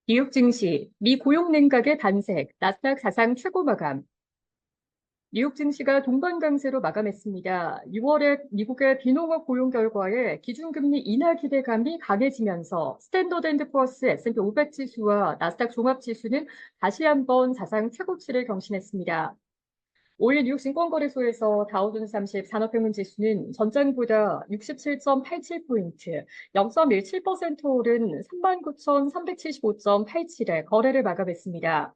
미국 증시, 미 고용 냉각의 반색, 나스닥 사상 최고 마감. 뉴욕 증시가 동반 강세로 마감했습니다. 6월에 미국의 비농업 고용 결과에 기준금리 인하 기대감이 강해지면서 스탠더드 앤드 푸어스 S&P 500 지수와 나스닥 종합 지수는 다시 한번 사상 최고치를 경신했습니다. 5일 뉴욕 증권거래소에서 다우존스 30 산업평균 지수는 전장보다 67.87포인트, 0.17% 오른 39,375.87에 거래를 마감했습니다.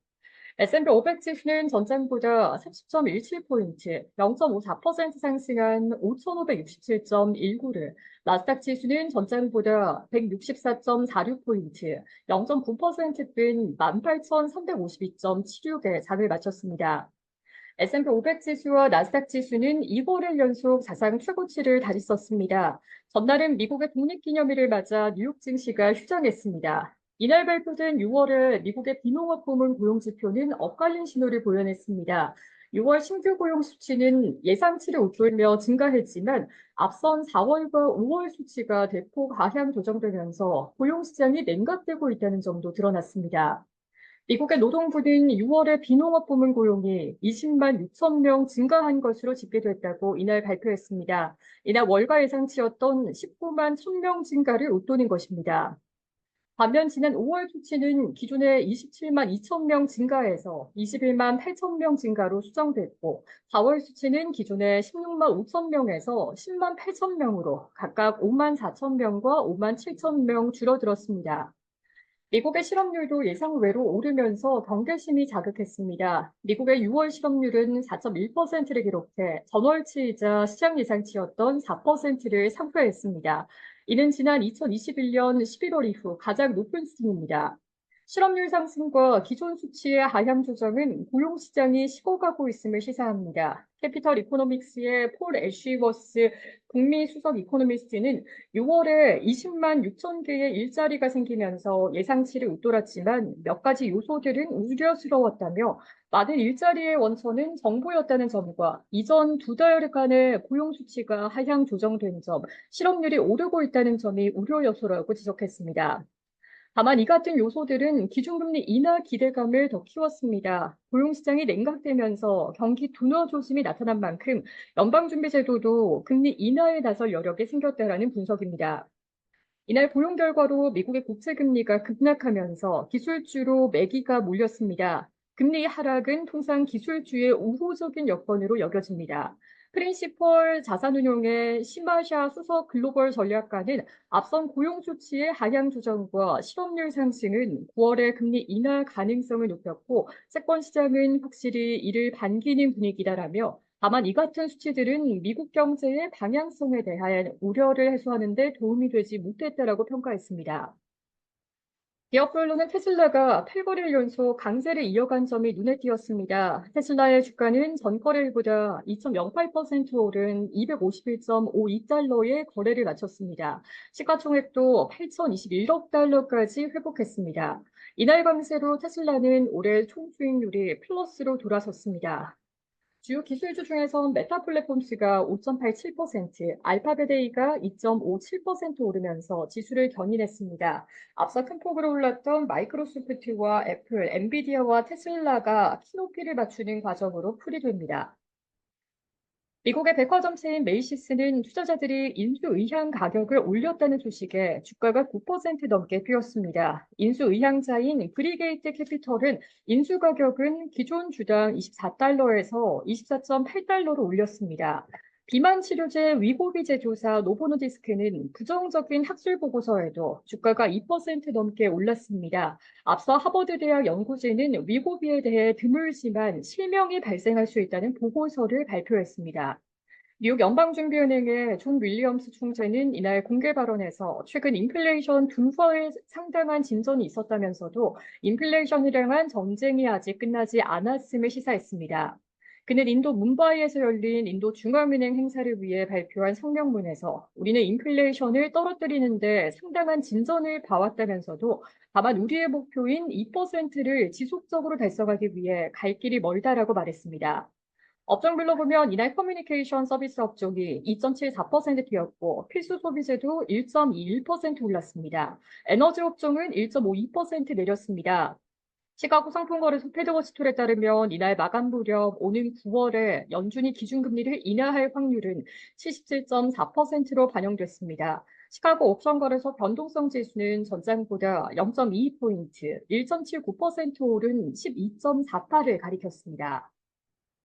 S&P 500 지수는 전장보다 30.17포인트, 0.54% 상승한 5,567.19를, 나스닥 지수는 전장보다 164.46포인트, 0.9% 뜬 18,352.76에 장을 마쳤습니다. S&P 500 지수와 나스닥 지수는 2월을 연속 사상 최고치를 다짐했습니다. 전날은 미국의 독립기념일을 맞아 뉴욕 증시가 휴장했습니다. 이날 발표된 6월의 미국의 비농업 부문 고용 지표는 엇갈린 신호를 보여냈습니다. 6월 신규 고용 수치는 예상치를 웃돌며 증가했지만 앞선 4월과 5월 수치가 대폭 하향 조정되면서 고용 시장이 냉각되고 있다는 점도 드러났습니다. 미국의 노동부는 6월에 비농업 부문 고용이 20만 6천 명 증가한 것으로 집계됐다고 이날 발표했습니다. 이날 월가 예상치였던 19만 1천 명 증가를 웃도는 것입니다. 반면 지난 5월 수치는 기존의 27만 2천 명 증가해서 21만 8천 명 증가로 수정됐고, 4월 수치는 기존의 16만 5천 명에서 10만 8천 명으로 각각 5만 4천 명과 5만 7천 명 줄어들었습니다. 미국의 실업률도 예상 외로 오르면서 경계심이 자극했습니다. 미국의 6월 실업률은 4.1%를 기록해 전월치이자 시장 예상치였던 4%를 상회했습니다. 이는 지난 2021년 11월 이후 가장 높은 수준입니다. 실업률 상승과 기존 수치의 하향 조정은 고용 시장이 식어가고 있음을 시사합니다. 캐피털 이코노믹스의 폴 애쉬워스 북미 수석 이코노미스트는 6월에 20만 6천 개의 일자리가 생기면서 예상치를 웃돌았지만 몇 가지 요소들은 우려스러웠다며 많은 일자리의 원천은 정보였다는 점과 이전 두 달간의 고용 수치가 하향 조정된 점, 실업률이 오르고 있다는 점이 우려 요소라고 지적했습니다. 다만 이 같은 요소들은 기준금리 인하 기대감을 더 키웠습니다. 고용시장이 냉각되면서 경기 둔화 조짐이 나타난 만큼 연방준비제도도 금리 인하에 나설 여력이 생겼다라는 분석입니다. 이날 고용 결과로 미국의 국채 금리가 급락하면서 기술주로 매기가 몰렸습니다. 금리 하락은 통상 기술주의 우호적인 여건으로 여겨집니다. 프린시펄 자산운용의 시마샤 수석 글로벌 전략가는 앞선 고용 수치의 하향 조정과 실업률 상승은 9월에 금리 인하 가능성을 높였고 채권 시장은 확실히 이를 반기는 분위기다라며 다만 이 같은 수치들은 미국 경제의 방향성에 대한 우려를 해소하는 데 도움이 되지 못했다라고 평가했습니다. 기업별로는 테슬라가 8거래일 연속 강세를 이어간 점이 눈에 띄었습니다. 테슬라의 주가는 전 거래일보다 2.08% 오른 251.52달러에 거래를 마쳤습니다. 시가총액도 8,021억 달러까지 회복했습니다. 이날 강세로 테슬라는 올해 총수익률이 플러스로 돌아섰습니다. 주요 기술주 중에선 메타 플랫폼스가 5.87%, 알파벳 A가 2.57% 오르면서 지수를 견인했습니다. 앞서 큰 폭으로 올랐던 마이크로소프트와 애플, 엔비디아와 테슬라가 키높이를 맞추는 과정으로 풀이됩니다. 미국의 백화점 체인 메이시스는 투자자들이 인수 의향 가격을 올렸다는 소식에 주가가 9% 넘게 뛰었습니다. 인수 의향자인 브리게이트 캐피털은 인수 가격은 기존 주당 24달러에서 24.8달러로 올렸습니다. 비만 치료제 위고비 제조사 노보노디스크는 부정적인 학술 보고서에도 주가가 2% 넘게 올랐습니다. 앞서 하버드 대학 연구진은 위고비에 대해 드물지만 실명이 발생할 수 있다는 보고서를 발표했습니다. 뉴욕 연방준비은행의 존 윌리엄스 총재는 이날 공개 발언에서 최근 인플레이션 둔화에 상당한 진전이 있었다면서도 인플레이션을 향한 전쟁이 아직 끝나지 않았음을 시사했습니다. 그는 인도 뭄바이에서 열린 인도 중앙은행 행사를 위해 발표한 성명문에서 우리는 인플레이션을 떨어뜨리는데 상당한 진전을 봐왔다면서도 다만 우리의 목표인 2%를 지속적으로 달성하기 위해 갈 길이 멀다라고 말했습니다. 업종별로 보면 이날 커뮤니케이션 서비스 업종이 2.74% 뛰었고 필수 소비재도 1.21% 올랐습니다. 에너지 업종은 1.52% 내렸습니다. 시카고 상품거래소 패드워시톨에 따르면 이날 마감 무렵 오는 9월에 연준이 기준금리를 인하할 확률은 77.4%로 반영됐습니다. 시카고 옵션거래소 변동성 지수는 전장보다 0.22포인트, 1.79% 오른 12.48을 가리켰습니다.